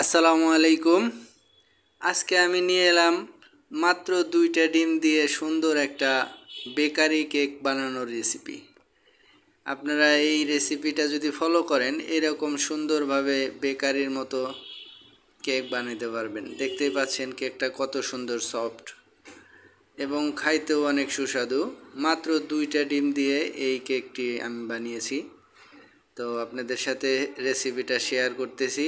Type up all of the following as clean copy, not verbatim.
আসসালামু আলাইকুম। আজকে আমি নিয়ে এলাম মাত্র 2টা ডিম দিয়ে সুন্দর একটা বেকারি কেক বানানোর রেসিপি। আপনারা এই রেসিপিটা যদি ফলো করেন এরকম সুন্দরভাবে বেকারির মতো কেক বানাতে পারবেন। দেখতেই পাচ্ছেন কেকটা কত সুন্দর সফট এবং খাইতেও অনেক সুস্বাদু। মাত্র 2টা ডিম দিয়ে এই কেকটি আমি বানিয়েছি। তো আপনাদের সাথে রেসিপিটা শেয়ার করতেছি।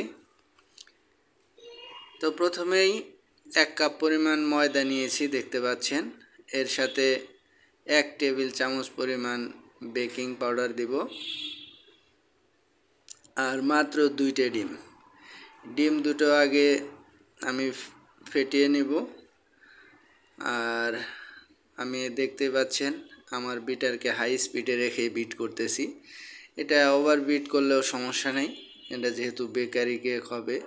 তো প্রথমেই 1 কাপ পরিমাণ ময়দা নিয়েছি, দেখতে পাচ্ছেন। এর সাথে 1 টেবিল চামচ পরিমাণ বেকিং পাউডার দিব আর মাত্র 2টে ডিম। ডিম দুটো আগে আমি ফেটিয়ে নিব। আর আমি দেখতে পাচ্ছেন আমার বিটারকে হাই স্পিডে রেখে বিট করতেছি। এটা ওভার বিট করলেও সমস্যা নেই, এটা যেহেতু বেকারি কেক হবে।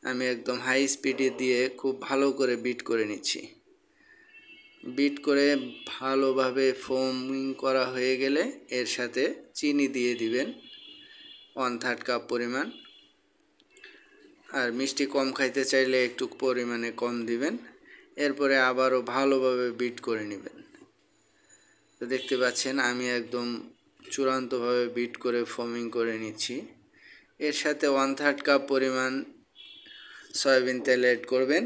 আমি একদম হাই স্পিডে দিয়ে খুব ভালো করে বিট করে নিচ্ছি। বিট করে ভালোভাবে ফোমিং করা হয়ে গেলে এর সাথে চিনি দিয়ে দিবেন 1/3 কাপ পরিমাণ। আর মিষ্টি কম খাইতে চাইলে একটু পরিমাণে কম দিবেন। এরপরে আবারও ভালোভাবে বিট করে নেবেন। তো দেখতে পাচ্ছেন আমি একদম চূড়ান্তভাবে বিট করে ফোমিং করে নিচ্ছি। এর সাথে 1/3 কাপ পরিমাণ সয়াবিন তেল অ্যাড করবেন।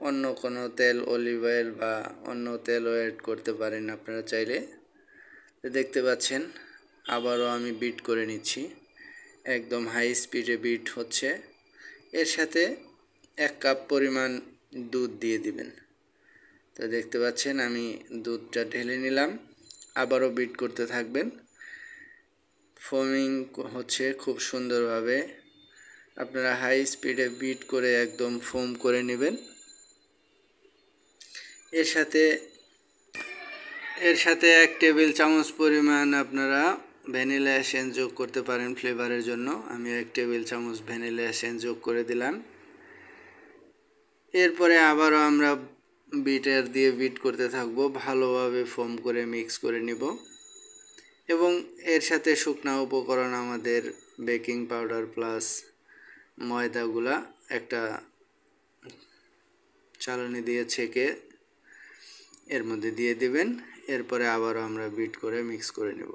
অন্য কোনো তেল, অলিভ অয়েল বা অন্য তেলও অ্যাড করতে পারেন আপনারা চাইলে। তো দেখতে পাচ্ছেন আবারও আমি বিট করে নিচ্ছি, একদম হাই স্পিডে বিট হচ্ছে। এর সাথে 1 কাপ পরিমাণ দুধ দিয়ে দিবেন। তো দেখতে পাচ্ছেন আমি দুধটা ঢেলে নিলাম, আবারও বিট করতে থাকবেন। ফোমিং হচ্ছে খুব সুন্দরভাবে। আপনারা হাই স্পিডে বিট করে একদম ফোম করে নেবেন। এর সাথে 1 টেবিল চামচ পরিমাণ আপনারা ভ্যানিলা এসেন্স যোগ করতে পারেন ফ্লেভারের জন্য। আমি 1 টেবিল চামচ ভ্যানিলা এসেন্স যোগ করে দিলাম। এরপরে আবারও আমরা বিটার দিয়ে বিট করতে থাকব, ভালোভাবে ফোম করে মিক্স করে নিব। এবং এর সাথে শুকনা উপকরণ আমাদের বেকিং পাউডার প্লাস ময়দাগুলা একটা চালনি দিয়ে ছেঁকে এর মধ্যে দিয়ে দিবেন। এরপরে আবারও আমরা বিট করে মিক্স করে নেব।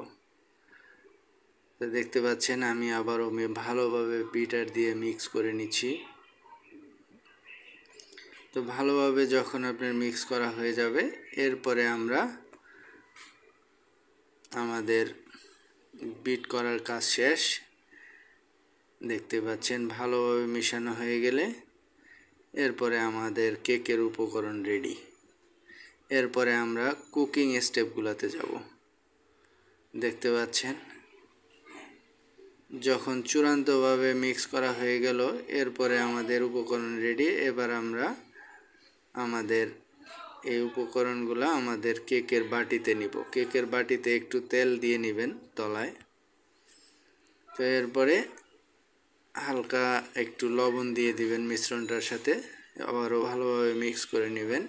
তো দেখতে পাচ্ছেন আমি আবারও ভালোভাবে বিটার দিয়ে মিক্স করে নিচ্ছি। তো ভালোভাবে যখন আপনার মিক্স করা হয়ে যাবে এরপরে আমরা আমাদের বিট করার কাজ শেষ। দেখতে পাচ্ছেন ভালোভাবে মিশানো হয়ে গেলে এরপরে আমাদের কেকের উপকরণ রেডি। এরপরে আমরা কুকিং স্টেপগুলোতে যাব। দেখতে পাচ্ছেন যখন চূড়ান্তভাবে মিক্স করা হয়ে গেল এরপরে আমাদের উপকরণ রেডি। এবার আমরা আমাদের এই উপকরণগুলো আমাদের কেকের বাটিতে নিব। কেকের বাটিতে একটু তেল দিয়ে নেবেন তলায়। তো এরপরে হালকা একটু লবণ দিয়ে দিবেন মিশ্রণটার সাথে, আবারও ভালোভাবে মিক্স করে নেবেন।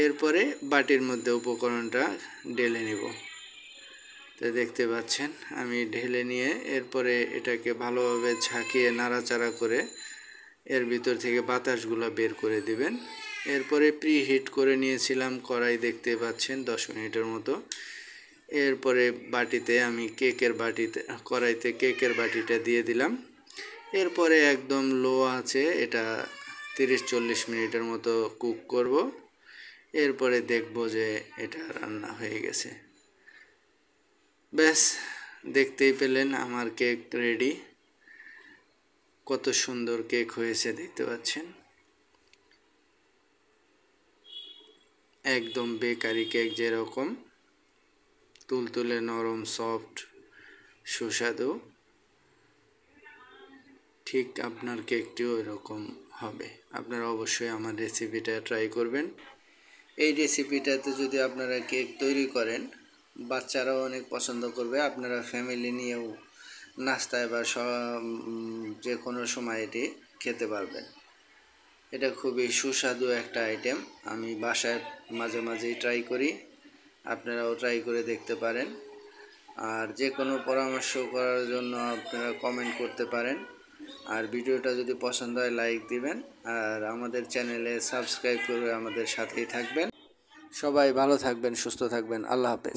এরপরে বাটির মধ্যে উপকরণটা ঢেলে নিব। তো দেখতে পাচ্ছেন আমি ঢেলে নিয়ে এরপরে এটাকে ভালোভাবে ঝাঁকিয়ে নাড়াচাড়া করে এর ভিতর থেকে বাতাসগুলো বের করে দিবেন। এরপরে প্রি হিট করে নিয়েছিলাম কড়াই, দেখতে পাচ্ছেন 10 মিনিটের মতো। এরপরে বাটিতে আমি কড়াইতে কেকের বাটিটা দিয়ে দিলাম। এরপরে একদম লো আছে এটা 30-40 মিনিটের মতো কুক করব। এরপরে দেখব যে এটা রান্না হয়ে গেছে। ব্যাস, দেখতেই পেলেন আমার কেক রেডি। কত সুন্দর কেক হয়েছে দেখতে পাচ্ছেন, একদম বেকারি কেক যেরকম তুলতুলে নরম সফট সুস্বাদু, ঠিক আপনার কেকটিও এরকম হবে। আপনারা অবশ্যই আমার রেসিপিটা ট্রাই করবেন। এই রেসিপিটাতে যদি আপনারা কেক তৈরি করেন বাচ্চারাও অনেক পছন্দ করবে। আপনারা ফ্যামিলি নিয়েও নাস্তায় বা যে কোনো সময় এটি খেতে পারবেন। এটা খুবই সুস্বাদু একটা আইটেম। আমি বাসায় মাঝে মাঝেই ট্রাই করি, আপনারাও ট্রাই করে দেখতে পারেন। আর যে কোনো পরামর্শ করার জন্য আপনারা কমেন্ট করতে পারেন। আর ভিডিওটা যদি পছন্দ হয় লাইক দিবেন, আর আমাদের চ্যানেলে সাবস্ক্রাইব করে আমাদের সাথেই থাকবেন। সবাই ভালো থাকবেন, সুস্থ থাকবেন। আল্লাহ হাফেজ।